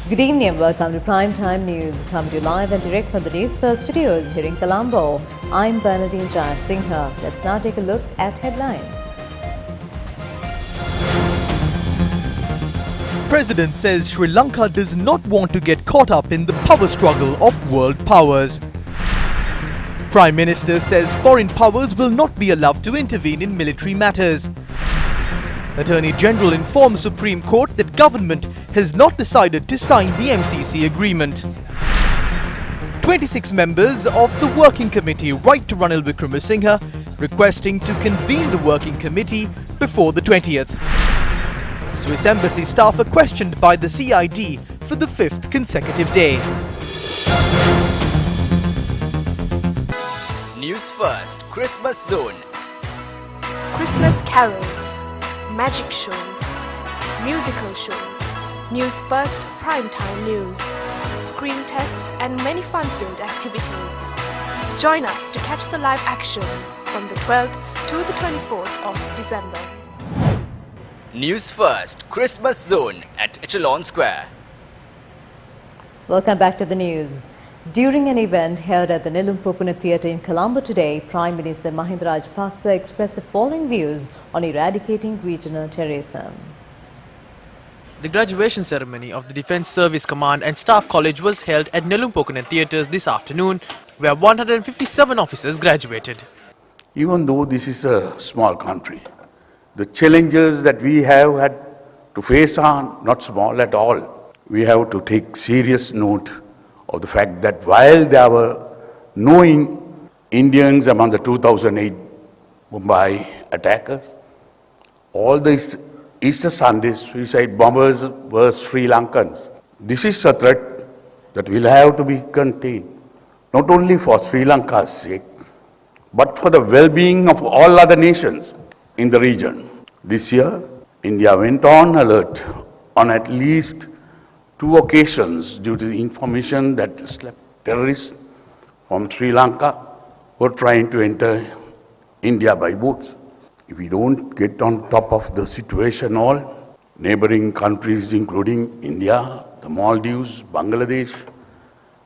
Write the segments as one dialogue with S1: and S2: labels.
S1: Good evening and welcome to Primetime News. Come to you live and direct from the Newsfirst studios here in Colombo. I'm Bernadine Jayasinghe. Let's now take a look at headlines.
S2: President says Sri Lanka does not want to get caught up in the power struggle of world powers. Prime Minister says foreign powers will not be allowed to intervene in military matters. Attorney General informs Supreme Court that government has not decided to sign the MCC agreement. 26 members of the Working Committee write to Ranil Wickremesinghe requesting to convene the Working Committee before the 20th. Swiss Embassy staff are questioned by the CID for the 5th consecutive day.
S3: News First Christmas Zone.
S4: Christmas carols, magic shows, musical shows, News First primetime news, screen tests and many fun-filled activities. Join us to catch the live action from the 12th to the 24th of December.
S3: News First Christmas Zone at Echelon Square.
S1: Welcome back to the news. During an event held at the Nilumpokuna Theatre in Colombo today, Prime Minister Mahinda Rajapaksa expressed the following views on eradicating regional terrorism.
S5: The graduation ceremony of the Defence Service Command and Staff College was held at Nilumpokuna Theatres this afternoon, where 157 officers graduated.
S6: Even though this is a small country, the challenges that we have had to face are not small at all. We have to take serious note of the fact that while there were no Indians among the 2008 Mumbai attackers, all the Easter Sunday suicide bombers were Sri Lankans. This is a threat that will have to be contained, not only for Sri Lanka's sake, but for the well-being of all other nations in the region. This year, India went on alert on at least 2 occasions due to the information that terrorists from Sri Lanka were trying to enter India by boats. If we don't get on top of the situation, all neighboring countries including India, the Maldives, Bangladesh,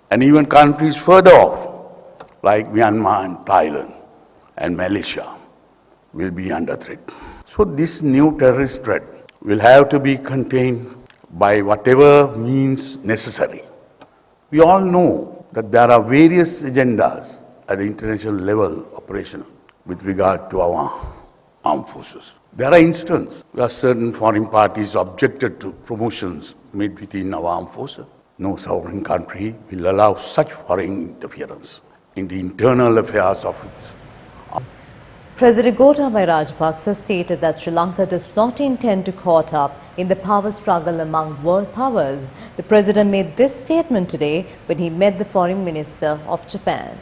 S6: and even countries further off like Myanmar and Thailand and Malaysia will be under threat. So this new terrorist threat will have to be contained by whatever means necessary. We all know that there are various agendas at the international level operational with regard to our armed forces. There are instances where certain foreign parties objected to promotions made within our armed forces. No sovereign country will allow such foreign interference in the internal affairs of its.
S1: President Gotabaya Rajapaksa stated that Sri Lanka does not intend to caught up in the power struggle among world powers. The president made this statement today when he met the foreign minister of Japan.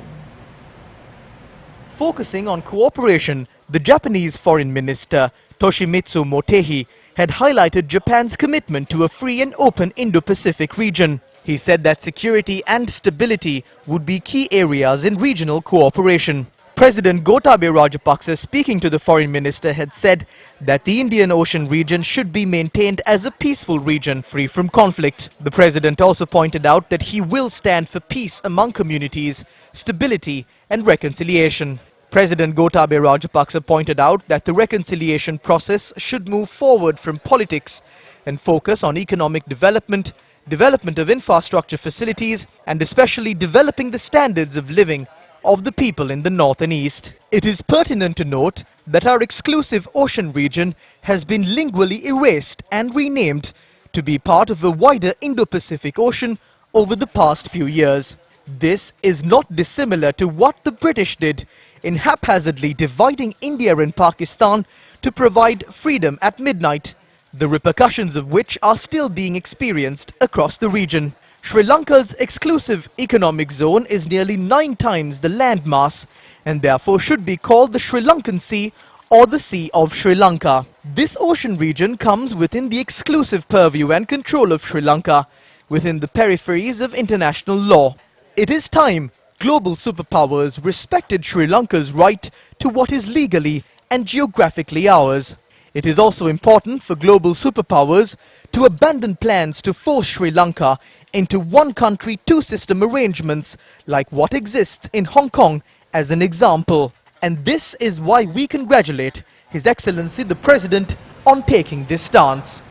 S2: Focusing on cooperation, the Japanese foreign minister Toshimitsu Motegi had highlighted Japan's commitment to a free and open Indo-Pacific region. He said that security and stability would be key areas in regional cooperation. President Gotabaya Rajapaksa, speaking to the foreign minister, had said that the Indian Ocean region should be maintained as a peaceful region free from conflict. The president also pointed out that he will stand for peace among communities, stability and reconciliation. President Gotabaya Rajapaksa pointed out that the reconciliation process should move forward from politics and focus on economic development, development of infrastructure facilities and especially developing the standards of living of the people in the north and east. It is pertinent to note that our exclusive ocean region has been lingually erased and renamed to be part of a wider Indo-Pacific Ocean over the past few years. This is not dissimilar to what the British did in haphazardly dividing India and Pakistan to provide freedom at midnight, the repercussions of which are still being experienced across the region. Sri Lanka's exclusive economic zone is nearly 9 times the landmass and therefore should be called the Sri Lankan Sea or the Sea of Sri Lanka. This ocean region comes within the exclusive purview and control of Sri Lanka, within the peripheries of international law. It is time global superpowers respected Sri Lanka's right to what is legally and geographically ours. It is also important for global superpowers to abandon plans to force Sri Lanka into one country, two system arrangements like what exists in Hong Kong as an example. And this is why we congratulate His Excellency the President on taking this stance.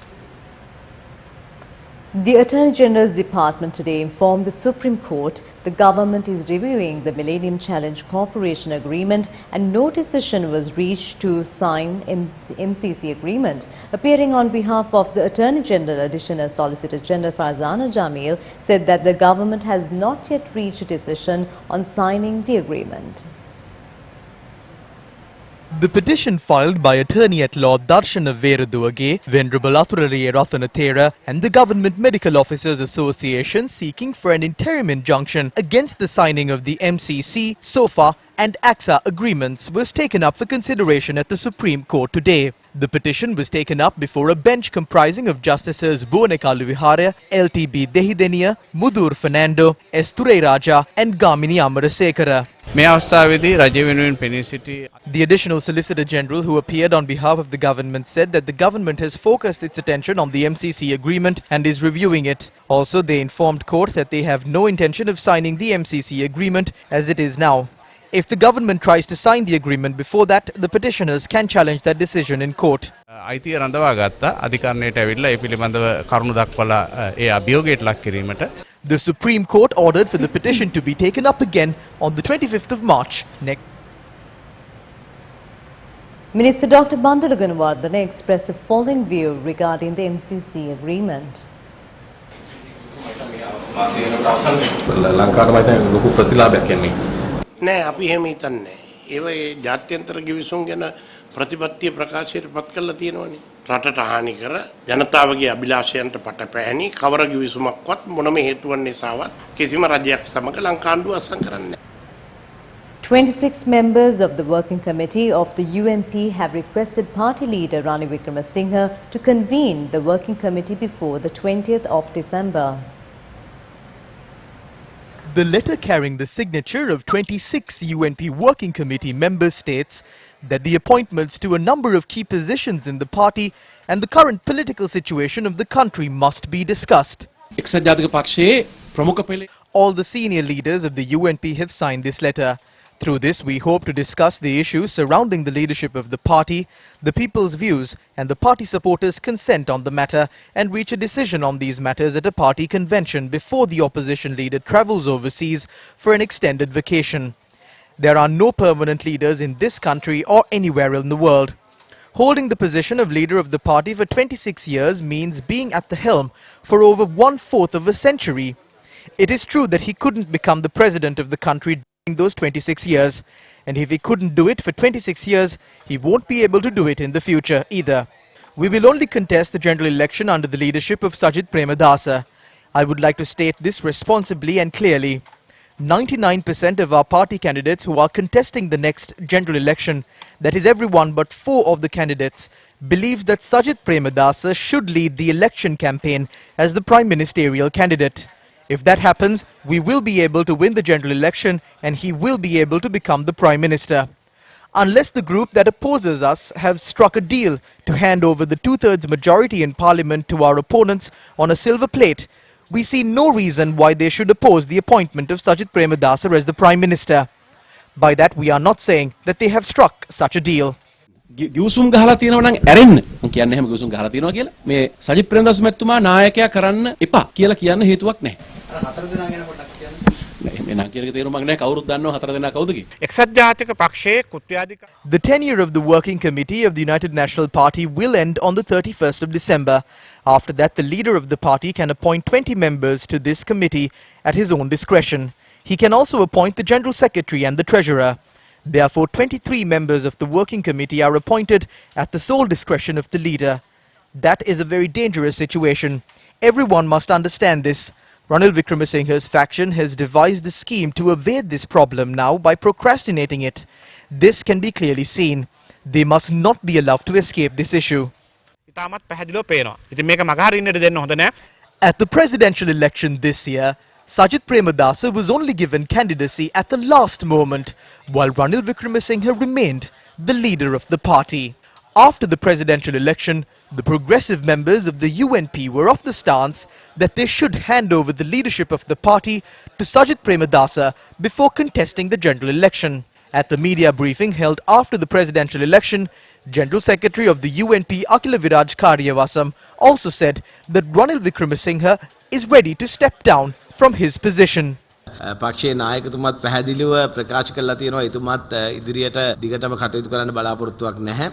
S1: The Attorney General's Department today informed the Supreme Court the government is reviewing the Millennium Challenge Corporation Agreement and no decision was reached to sign in the MCC agreement. Appearing on behalf of the Attorney General, Additional Solicitor General Farzana Jamil said that the government has not yet reached a decision on signing the agreement.
S2: The petition filed by Attorney-at-Law Darshana Veeraduage, Venerable Athuraliya Rathanathera and the Government Medical Officers Association seeking for an interim injunction against the signing of the MCC, SOFA and AXA agreements was taken up for consideration at the Supreme Court today. The petition was taken up before a bench comprising of Justices Buwanekalu Vihara, LTB Dehideniya, Mudur Fernando, S. Raja and Gamini Amarasekara. The additional Solicitor General who appeared on behalf of the government said that the government has focused its attention on the MCC agreement and is reviewing it. Also, they informed court that they have no intention of signing the MCC agreement as it is now. If the government tries to sign the agreement before that, the petitioners can challenge that decision in court. The Supreme Court ordered for the petition to be taken up again on the 25th of March next.
S1: Minister Dr. Bandula Gunawardena expressed the following view regarding the MCC agreement.
S7: නෑ අපි එහෙම හිතන්නේ. ඒවා ඒ ජාත්‍යන්තර ගිවිසුම් ගැන ප්‍රතිපත්තිය ප්‍රකාශයට පත් කරලා තියෙනවනේ. රටට හානි කර ජනතාවගේ අභිලාෂයන්ට පටපැහැනි කවර ගිවිසුමක්වත් මොනම හේතුවක් නිසාවත් කිසිම රජයක් සමග ලංකාණ්ඩුව අත්සන් කරන්නේ නෑ.
S1: 26 members of the Working Committee of the UNP have requested party leader Ranil Wickremesinghe to convene the Working Committee before the 20th of December.
S2: The letter carrying the signature of 26 UNP Working Committee members states that the appointments to a number of key positions in the party and the current political situation of the country must be discussed. All the senior leaders of the UNP have signed this letter. Through this, we hope to discuss the issues surrounding the leadership of the party, the people's views and the party supporters' consent on the matter and reach a decision on these matters at a party convention before the opposition leader travels overseas for an extended vacation. There are no permanent leaders in this country or anywhere in the world. Holding the position of leader of the party for 26 years means being at the helm for over 1/4 of a century. It is true that he couldn't become the president of the country those 26 years, and if he couldn't do it for 26 years, he won't be able to do it in the future either. We will only contest the general election under the leadership of Sajith Premadasa. I would like to state this responsibly and clearly. 99% of our party candidates who are contesting the next general election, that is everyone but 4 of the candidates, believes that Sajith Premadasa should lead the election campaign as the prime ministerial candidate. If that happens, we will be able to win the general election and he will be able to become the Prime Minister. Unless the group that opposes us have struck a deal to hand over the 2/3 majority in Parliament to our opponents on a silver plate, we see no reason why they should oppose the appointment of Sajith Premadasa as the Prime Minister. By that, we are not saying that they have struck such a deal.
S8: ගිවිසුම් ගහලා තියෙනවා නම් ඇරෙන්න මම කියන්නේ එහෙම ගිවිසුම් ගහලා තියෙනවා කියලා මේ සජිත් ප්‍රේමදාස මැතිතුමා නායකයා කරන්න එපා කියලා කියන්න හේතුවක් නැහැ. අර හතර දෙනා ගැන පොඩ්ඩක් කියන්න. මේ නා කියන තේරුමක් නැහැ කවුරුත් දන්නව හතර දෙනා කවුද කියලා. එක්සත් ජාතික පක්ෂයේ කෘත්‍යාධික
S2: The tenure of the Working Committee of the United National Party will end on the 31st of December. After that, the leader of the party can appoint 20 members to this committee at his own discretion. He can also appoint the General Secretary and the Treasurer. Therefore, 23 members of the Working Committee are appointed at the sole discretion of the leader. That is a very dangerous situation. Everyone must understand this. Ranil Wickremesinghe's faction has devised a scheme to evade this problem now by procrastinating it. This can be clearly seen. They must not be allowed to escape this issue. At the presidential election this year, Sajith Premadasa was only given candidacy at the last moment, while Ranil Wickremesinghe remained the leader of the party. After the presidential election, the progressive members of the UNP were of the stance that they should hand over the leadership of the party to Sajid Premadasa before contesting the general election. At the media briefing held after the presidential election, General Secretary of the UNP Akila Viraj Karyavasam also said that Ranil Wickremesinghe is ready to step down from his position.
S9: පක්ෂයේ නායකතුමත් පැහැදිලිව ප්‍රකාශ කළා තියෙනවා එතුමත් ඉදිරියට දිගටම කටයුතු කරන්න බලාපොරොත්තුවක් නැහැ.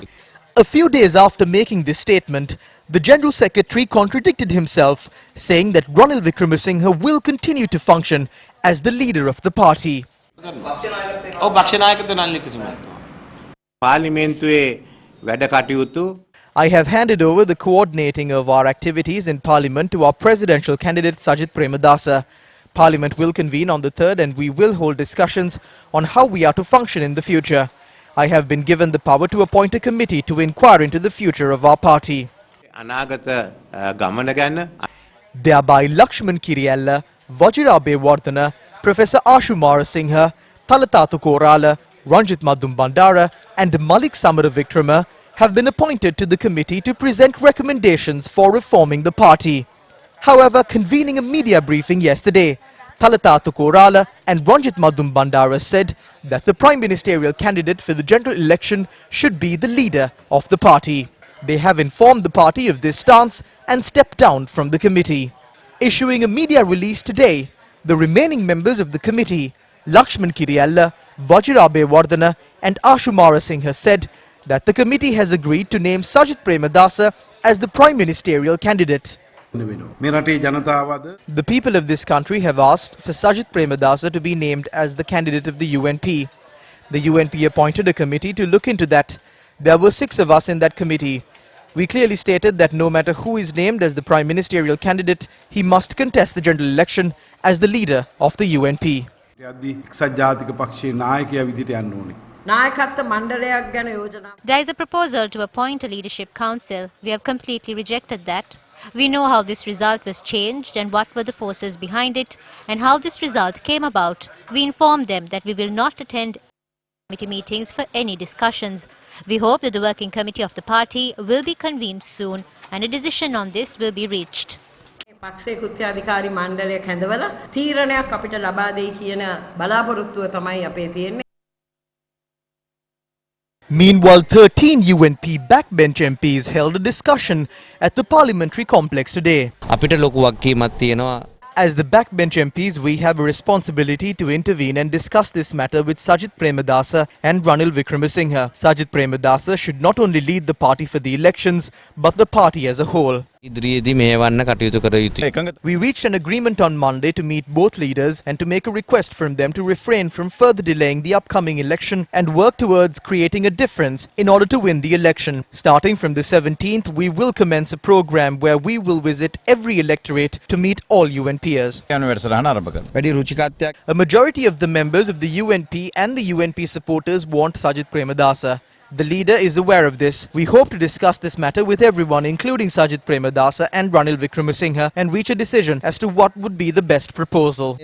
S2: A few days after making this statement, the General Secretary contradicted himself, saying that Ranil Wickremesinghe will continue to function as the leader of the party.
S9: ඔව් පක්ෂ නායකතුමා නලින් කිසිමත්.
S10: පාර්ලිමේන්තුවේ වැඩ කටයුතු
S2: I have handed over the coordinating of our activities in Parliament to our presidential candidate Sajid Premadasa. Parliament will convene on the 3rd and we will hold discussions on how we are to function in the future. I have been given the power to appoint a committee to inquire into the future of our party.
S10: අනාගත ගමන ගැන
S2: Thereby Lakshman Kiriyella, Vajirabe Wardana, Professor Ashumara Singha, Talatatu Korala, Ranjit Madhum Bandara and Malik Samara Vikrama have been appointed to the committee to present recommendations for reforming the party. However, convening a media briefing yesterday, Talatatu Korala and Ranjit Madhum Bandara said that the prime ministerial candidate for the general election should be the leader of the party. They have informed the party of this stance and stepped down from the committee. Issuing a media release today, the remaining members of the committee, Lakshman Kiriyella, Vajirabe Wardana and Ashumara Singha said that the committee has agreed to name Sajid Premadasa as the prime ministerial candidate. The people of this country have asked for Sajid Premadasa to be named as the candidate of the UNP. The UNP appointed a committee to look into that. There were 6 of us in that committee. We clearly stated that no matter who is named as the prime ministerial candidate, he must contest the general election as the leader of the UNP.
S11: There is a proposal to appoint a leadership council. We have completely rejected that. We know how this result was changed and what were the forces behind it and how this result came about. We informed them that we will not attend committee meetings for any discussions. We hope that the working committee of the party will be convened soon and a decision on this will be reached.
S12: පක්ෂයේ කුත්‍යාධිකාරී මණ්ඩලයක් හැඳවලා තීරණයක් අපිට ලබා දෙයි කියන බලාපොරොත්තුව තමයි අපේ තියෙන්නේ.
S2: Meanwhile, 13 UNP backbench MPs held a discussion at the parliamentary complex today.
S9: අපිට ලොකු වගකීමක් තියෙනවා.
S2: As the backbench MPs, we have a responsibility to intervene and discuss this matter with Sajid Premadasa and Ranil Wickremesinghe. Sajid Premadasa should not only lead the party for the elections, but the party as a whole.
S9: ඉදිරියේදී මේවන්න කටයුතු කර යුතුයි.
S2: We reached an agreement on Monday to meet both leaders and to make a request from them to refrain from further delaying the upcoming election and work towards creating a difference in order to win the election. Starting from the 17th, we will commence a program where we will visit every electorate to meet all UNPers. A majority of the members of the UNP and the UNP supporters want Sajid Premadasa. The leader is aware of this. We hope to discuss this matter with everyone, including Sajid Premadasa and Ranil Wickremesinghe, and reach a decision as to what would be the best proposal.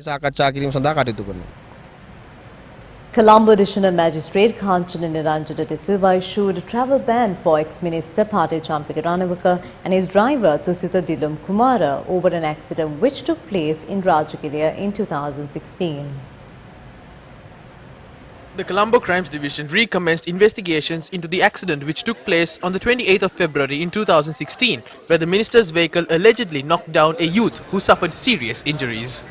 S1: Colombo Additional Magistrate Kanchana Niranjana De Silva issued a travel ban for ex-minister Patil Champika Ranawaka and his driver Tusita Dilum Kumara over an accident which took place in Rajagiriya in 2016.
S5: The Colombo Crimes Division recommenced investigations into the accident which took place on the 28th of February in 2016, where the minister's vehicle allegedly knocked down a youth who suffered serious injuries.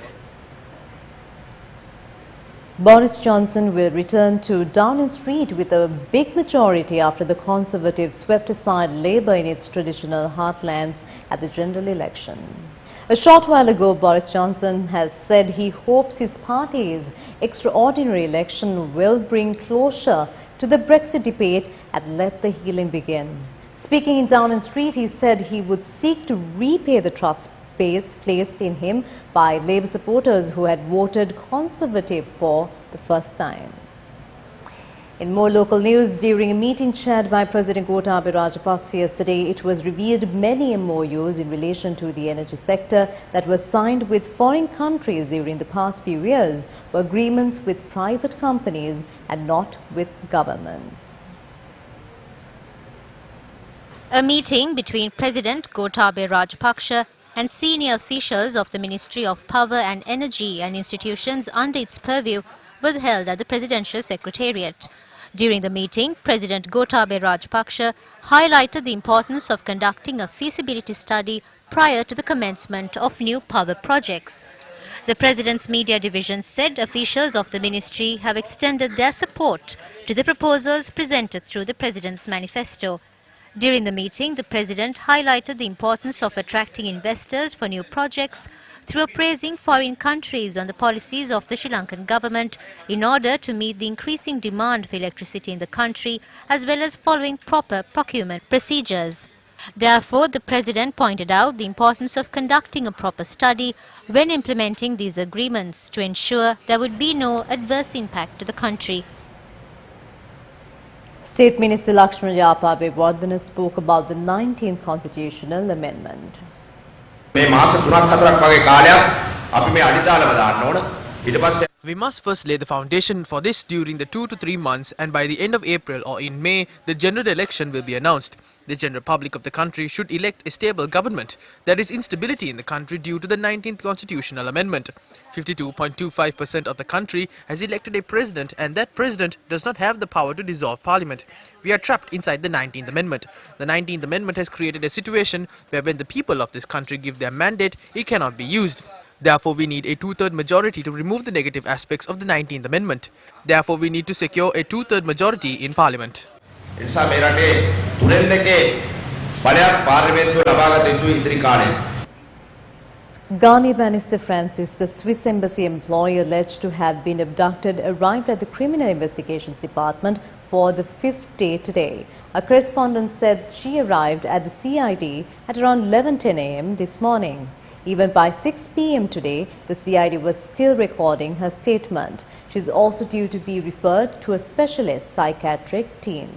S1: Boris Johnson will return to Downing Street with a big majority after the Conservatives swept aside Labour in its traditional heartlands at the general election. A short while ago, Boris Johnson has said he hopes his party's extraordinary election will bring closure to the Brexit debate and let the healing begin. Speaking in Downing Street, he said he would seek to repay the trust placed in him by Labour supporters who had voted Conservative for the first time. In more local news, during a meeting chaired by President Gotabaya Rajapaksa yesterday, it was revealed many MOUs in relation to the energy sector that were signed with foreign countries during the past few years were agreements with private companies and not with governments.
S11: A meeting between President Gotabaya Rajapaksa and senior officials of the Ministry of Power and Energy and institutions under its purview was held at the Presidential Secretariat. During the meeting, President Gotabaya Rajapaksa highlighted the importance of conducting a feasibility study prior to the commencement of new power projects. The President's media division said officials of the ministry have extended their support to the proposals presented through the President's manifesto. During the meeting, the President highlighted the importance of attracting investors for new projects through appraising foreign countries on the policies of the Sri Lankan government in order to meet the increasing demand for electricity in the country, as well as following proper procurement procedures. Therefore, the President pointed out the importance of conducting a proper study when implementing these agreements to ensure there would be no adverse impact to the country.
S1: State Minister Lakshman Yapabewardena spoke about the 19th constitutional amendment.
S5: We must first lay the foundation for this during the 2 to 3 months, and by the end of April or in May, the general election will be announced. The general public of the country should elect a stable government. There is instability in the country due to the 19th constitutional amendment. 52.25% of the country has elected a president, and that president does not have the power to dissolve parliament. We are trapped inside the 19th amendment. The 19th amendment has created a situation where when the people of this country give their mandate, it cannot be used. Therefore, we need a two-third majority to remove the negative aspects of the 19th Amendment. Therefore, we need to secure a two-third majority in Parliament.
S1: Ghani Minister Francis, the Swiss embassy employee alleged to have been abducted, arrived at the Criminal Investigations Department for the 5th day today. A correspondent said she arrived at the CID at around 11:10 a.m. this morning. Even by 6 p.m. today, the CID was still recording her statement. She is also due to be referred to a specialist psychiatric team.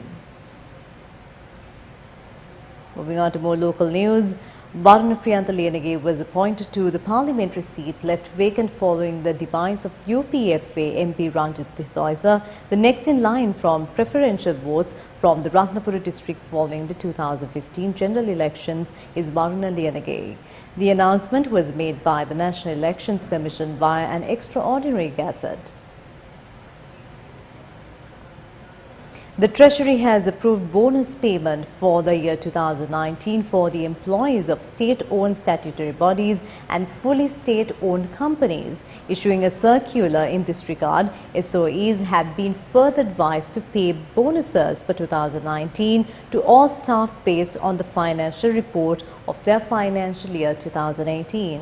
S1: Moving on to more local news. Varuna Priyantha Liyanage was appointed to the parliamentary seat left vacant following the demise of UPFA MP Ranjit D'Souza, the next in line from preferential votes from the Ratnapura district following the 2015 general elections is Varuna Liyanage. The announcement was made by the National Elections Commission via an extraordinary gazette. The Treasury has approved bonus payment for the year 2019 for the employees of state-owned statutory bodies and fully state-owned companies. Issuing a circular in this regard, SOEs have been further advised to pay bonuses for 2019 to all staff based on the financial report of their financial year 2018.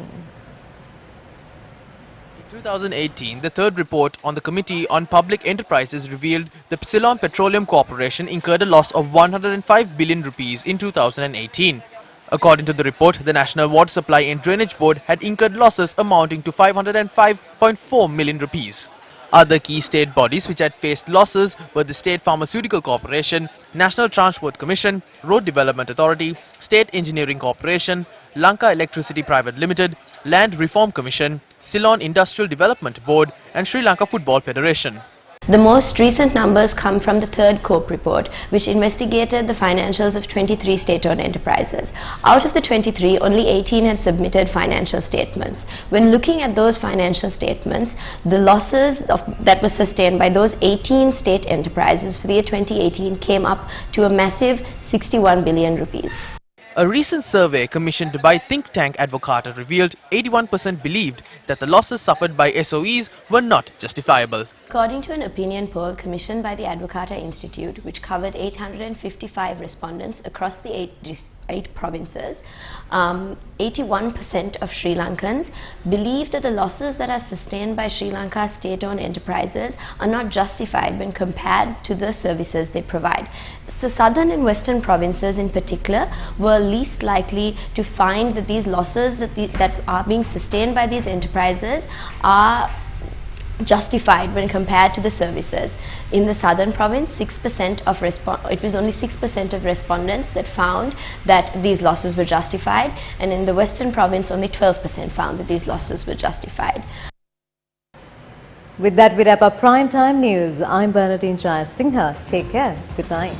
S5: In 2018, the third report on the Committee on Public Enterprises revealed the Ceylon Petroleum Corporation incurred a loss of 105 billion rupees in 2018. According to the report, the National Water Supply and Drainage Board had incurred losses amounting to 505.4 million rupees. Other key state bodies which had faced losses were the State Pharmaceutical Corporation, National Transport Commission, Road Development Authority, State Engineering Corporation, Lanka Electricity Private Limited, Land Reform Commission, Ceylon Industrial Development Board and Sri Lanka Football Federation.
S13: The most recent numbers come from the third COPE report, which investigated the financials of 23 state-owned enterprises. Out of the 23, only 18 had submitted financial statements. When looking at those financial statements, the losses that were sustained by those 18 state enterprises for the year 2018 came up to a massive 61 billion rupees.
S5: A recent survey commissioned by think tank Advocata revealed 81% believed that the losses suffered by SOEs were not justifiable.
S13: According to an opinion poll commissioned by the Advocata Institute, which covered 855 respondents across the eight provinces, 81% of Sri Lankans believe that the losses that are sustained by Sri Lanka's state-owned enterprises are not justified when compared to the services they provide. The southern and western provinces in particular were least likely to find that these losses that are being sustained by these enterprises are justified when compared to the services. In the southern province, it was only 6% of respondents that found that these losses were justified, and in the western province only 12% found that these losses were justified.
S1: With that, we wrap up Prime Time News. I'm Bernadine Jayasinghe. Take care. Good night.